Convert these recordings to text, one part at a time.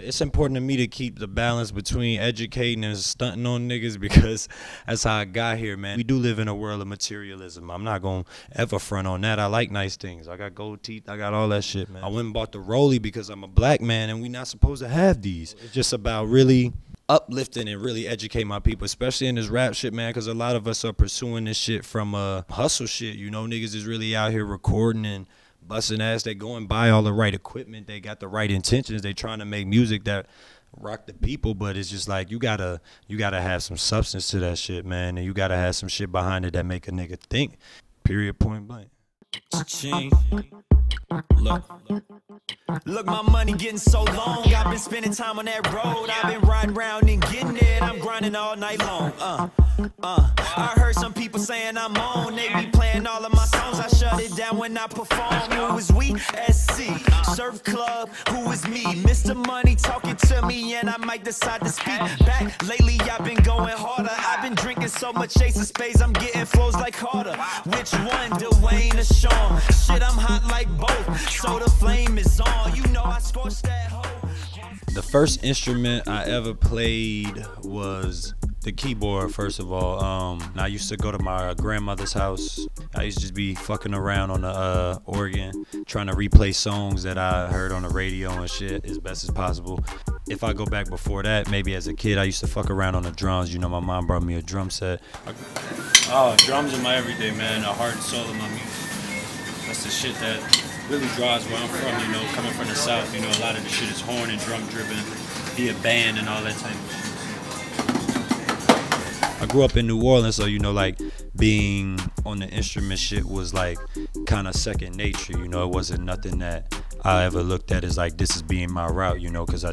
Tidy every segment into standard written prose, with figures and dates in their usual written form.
It's important to me to keep the balance between educating and stunting on niggas because that's how I got here, man. We do live in a world of materialism. I'm not gonna ever front on that. I like nice things. I got gold teeth. I got all that shit, man. I went and bought the Rollie because I'm a black man and we not supposed to have these. It's just about really uplifting and really educate my people, especially in this rap shit, man, because a lot of us are pursuing this shit from hustle shit. You know, niggas is really out here recording and busting ass. They go and buy all the right equipment. They got the right intentions. They trying to make music that rock the people, but it's just like you gotta have some substance to that shit, man, and you gotta have some shit behind it that make a nigga think. Period. Point blank. Look, my money getting so long. I've been spending time on that road. I've been riding around and getting it. I'm grinding all night long. I heard some people saying I'm on. They be playing all of my songs. I shut it down when I perform. Who is we? SC. Surf Club. Who is me? Mr. Money talking to me, and I might decide to speak back. Lately, I've been going harder. I've been drinking so much Ace of Spades. I'm getting flows like Carter. Which one? Lil Wayne or Sean? Shit, I'm hot like both. So the flame is on. You know I scorched that hoe. The first instrument I ever played was the keyboard, first of all. I used to go to my grandmother's house. I used to just be fucking around on the organ, trying to replay songs that I heard on the radio and shit as best as possible. If I go back before that, maybe as a kid, I used to fuck around on the drums. You know, my mom brought me a drum set. Drums are my everyday, man, the heart and soul of my music. That's the shit that really draws where I'm from, you know, coming from the South. You know, a lot of the shit is horn and drum driven, be a band and all that type of shit. I grew up in New Orleans, so, you know, like, being on the instrument shit was, like, kind of second nature, you know. It wasn't nothing that I ever looked at as, like, this is being my route, you know, because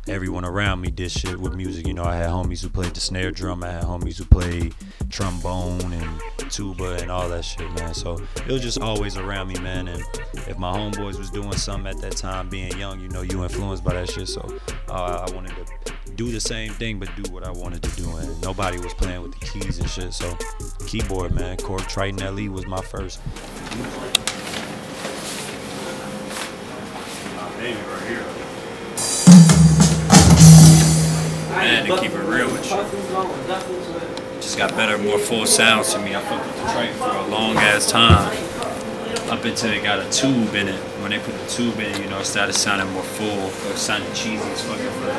everyone around me did shit with music. You know, I had homies who played the snare drum. I had homies who played trombone and tuba and all that shit, man. So it was just always around me, man. And if my homeboys was doing something at that time, being young, you know, you influenced by that shit. So I wanted to do the same thing, but do what I wanted to do. And nobody was playing with the keys and shit. So keyboard, man. Korg Triton LE was my first. Baby right here. Man, to keep it real with you, just got better, more full sounds to me. I fucked with the Triton for a long ass time, up until it got a tube in it. When they put the tube in it, you know, it started sounding more full. It sounded cheesy as fucking fuck.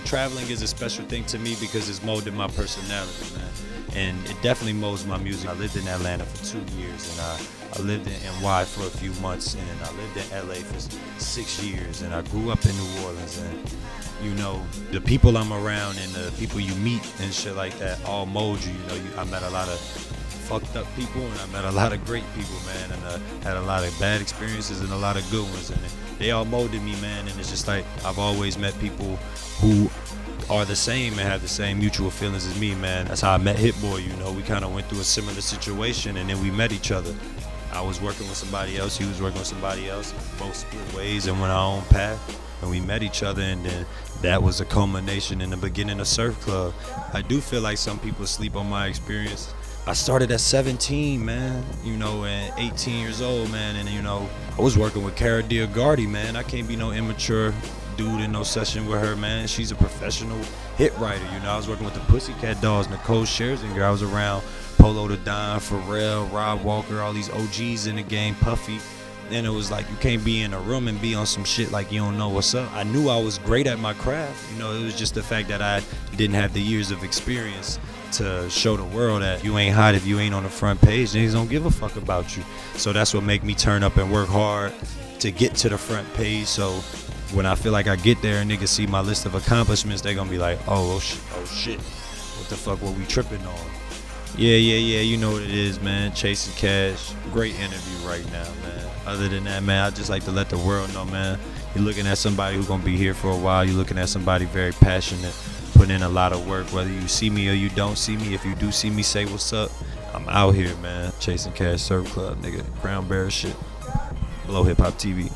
Traveling is a special thing to me because it's molded my personality, man. And it definitely molds my music. I lived in Atlanta for 2 years, and I lived in NY for a few months, and I lived in LA for 6 years, and I grew up in New Orleans. And, you know, the people I'm around and the people you meet and shit like that all mold you. You know, I met a lot of fucked up people, and I met a lot of great people, man, and had a lot of bad experiences and a lot of good ones, and they all molded me, man. And it's just like I've always met people who are the same and have the same mutual feelings as me, man. That's how I met Hit Boy. You know, we kind of went through a similar situation, and then we met each other. I was working with somebody else, he was working with somebody else, both split ways and went our own path, and we met each other, and then that was a culmination in the beginning of Surf Club. I do feel like some people sleep on my experience. I started at 17, man, you know, and 18 years old, man, and, you know, I was working with Cara Diagardi, man. I can't be no immature dude in no session with her, man. She's a professional hit writer, you know. I was working with the Pussycat Dolls, Nicole Scherzinger. I was around Polo the Don, Pharrell, Rob Walker, all these OGs in the game, Puffy. And it was like, you can't be in a room and be on some shit like you don't know what's up. I knew I was great at my craft, you know. It was just the fact that I didn't have the years of experience to show the world that you ain't hot if you ain't on the front page. Niggas don't give a fuck about you. So that's what make me turn up and work hard to get to the front page. So when I feel like I get there and niggas see my list of accomplishments, they gonna be like, oh shit, what the fuck were we tripping on? Yeah, you know what it is, man. Chasing Cash. Great interview right now, man. Other than that, man, I just like to let the world know, man, you're looking at somebody who's gonna be here for a while. You're looking at somebody very passionate, putting in a lot of work, whether you see me or you don't see me. If you do see me, say what's up. I'm out here, man. Chasing Cash, Surf Club, nigga. Crown Bearer shit. Blowhiphoptv.